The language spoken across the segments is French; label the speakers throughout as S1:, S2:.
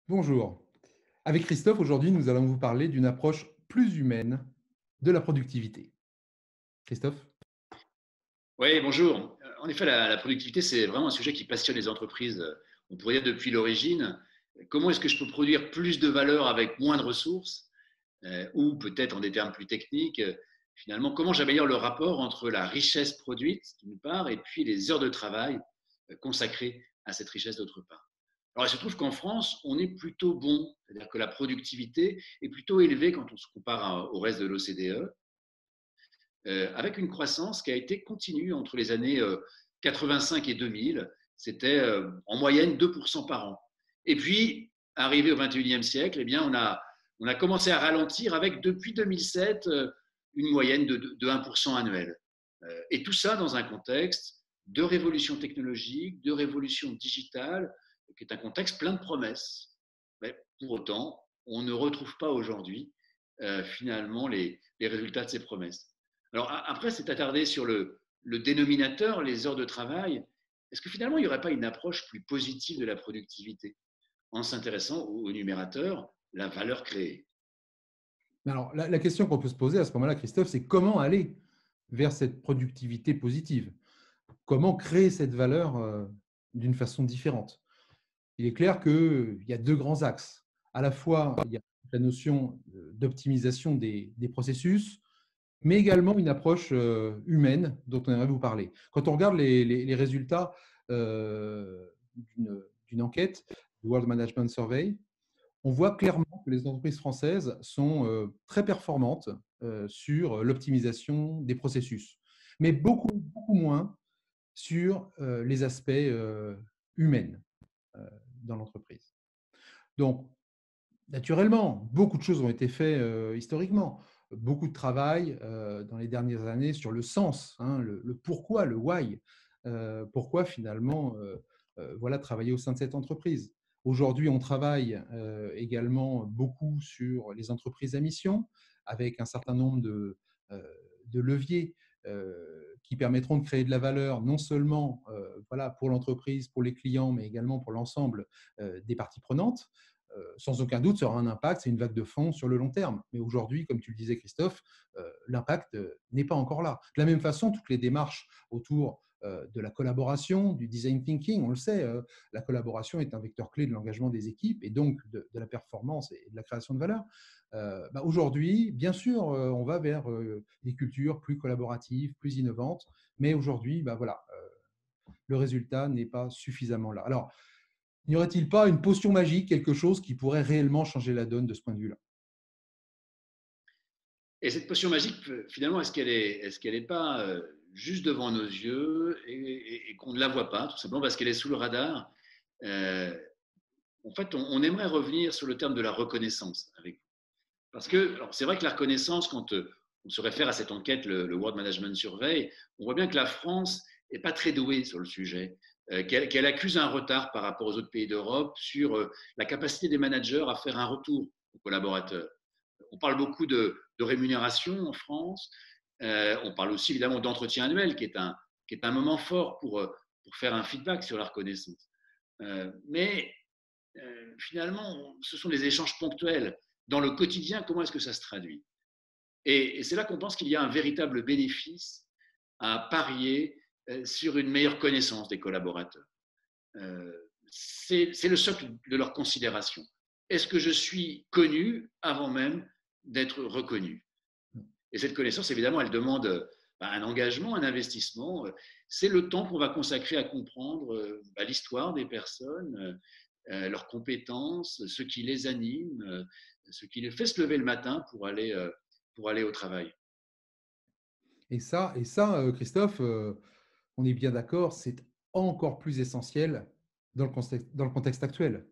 S1: Bonjour. Avec Christophe, aujourd'hui, nous allons vous parler d'une approche plus humaine de la productivité. Christophe?
S2: Oui, bonjour. En effet, la productivité, c'est vraiment un sujet qui passionne les entreprises. On pourrait dire depuis l'origine. Comment est-ce que je peux produire plus de valeur avec moins de ressources? Ou peut-être en des termes plus techniques, finalement, comment j'améliore le rapport entre la richesse produite, d'une part, et puis les heures de travail consacrées à cette richesse, d'autre part. Alors, il se trouve qu'en France, on est plutôt bon, c'est-à-dire que la productivité est plutôt élevée quand on se compare au reste de l'OCDE, avec une croissance qui a été continue entre les années 85 et 2000. C'était en moyenne 2% par an. Et puis, arrivé au 21e siècle, eh bien, on a commencé à ralentir avec, depuis 2007, une moyenne de 1% annuel. Et tout ça dans un contexte de révolution technologique, de révolution digitale, qui est un contexte plein de promesses. Mais pour autant, on ne retrouve pas aujourd'hui finalement les résultats de ces promesses. Alors après, c'est attardé sur le dénominateur, les heures de travail. Est-ce que finalement, il n'y aurait pas une approche plus positive de la productivité en s'intéressant au numérateur, la valeur créée?
S1: Alors, la question qu'on peut se poser à ce moment-là, Christophe, c'est comment aller vers cette productivité positive? Comment créer cette valeur d'une façon différente? Il est clair qu'il y a deux grands axes. À la fois, il y a la notion d'optimisation des processus, mais également une approche humaine dont on aimerait vous parler. Quand on regarde les résultats d'une enquête, du World Management Survey, on voit clairement que les entreprises françaises sont très performantes sur l'optimisation des processus, mais beaucoup, beaucoup moins sur les aspects humains euh, dans l'entreprise. Donc, naturellement, beaucoup de choses ont été faites historiquement. Beaucoup de travail dans les dernières années sur le sens, hein, le pourquoi, le why. Pourquoi finalement voilà, travailler au sein de cette entreprise. Aujourd'hui, on travaille également beaucoup sur les entreprises à mission, avec un certain nombre de leviers qui permettront de créer de la valeur, non seulement voilà, pour l'entreprise, pour les clients, mais également pour l'ensemble des parties prenantes. Sans aucun doute, ça aura un impact, c'est une vague de fond sur le long terme. Mais aujourd'hui, comme tu le disais, Christophe, l'impact n'est pas encore là. De la même façon, toutes les démarches autour de la collaboration, du design thinking, on le sait, la collaboration est un vecteur clé de l'engagement des équipes et donc de la performance et de la création de valeur. Aujourd'hui, bien sûr, on va vers des cultures plus collaboratives, plus innovantes, mais aujourd'hui, voilà, le résultat n'est pas suffisamment là. Alors, n'y aurait-il pas une potion magique, quelque chose qui pourrait réellement changer la donne de ce point de vue-là?
S2: Et cette potion magique, finalement, est-ce qu'elle est pas juste devant nos yeux et qu'on ne la voit pas, tout simplement parce qu'elle est sous le radar? euh, En fait, on aimerait revenir sur le terme de la reconnaissance avec vous. Parce que c'est vrai que la reconnaissance, quand on se réfère à cette enquête, le World Management Survey, on voit bien que la France n'est pas très douée sur le sujet, qu'elle accuse un retard par rapport aux autres pays d'Europe sur la capacité des managers à faire un retour aux collaborateurs. On parle beaucoup de rémunération en France, on parle aussi évidemment d'entretien annuel, qui est un moment fort pour faire un feedback sur la reconnaissance. Mais finalement, ce sont des échanges ponctuels. Dans le quotidien, comment est-ce que ça se traduit? Et c'est là qu'on pense qu'il y a un véritable bénéfice à parier sur une meilleure connaissance des collaborateurs. Euh, c'est le socle de leur considération. Est-ce que je suis connu avant même d'être reconnu? Et cette connaissance, évidemment, elle demande un engagement, un investissement. C'est le temps qu'on va consacrer à comprendre l'histoire des personnes, leurs compétences, ce qui les anime, ce qui les fait se lever le matin pour aller au travail.
S1: Et ça, Christophe, on est bien d'accord, c'est encore plus essentiel dans le contexte actuel.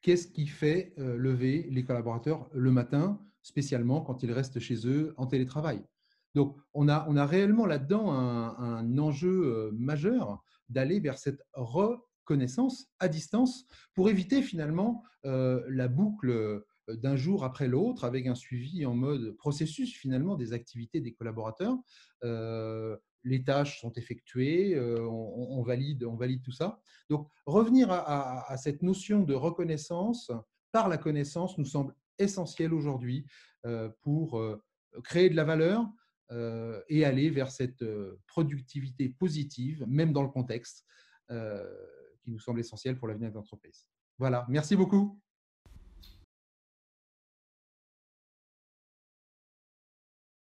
S1: Qu'est-ce qui fait lever les collaborateurs le matin, spécialement quand ils restent chez eux en télétravail? Donc, on a réellement là-dedans un enjeu majeur d'aller vers cette reconnaissance à distance pour éviter finalement la boucle d'un jour après l'autre avec un suivi en mode processus finalement des activités des collaborateurs. Les tâches sont effectuées, on valide tout ça. Donc, revenir à cette notion de reconnaissance par la connaissance nous semble essentiel aujourd'hui pour créer de la valeur et aller vers cette productivité positive, même dans le contexte, qui nous semble essentiel pour l'avenir de l'entreprise. Voilà, merci beaucoup.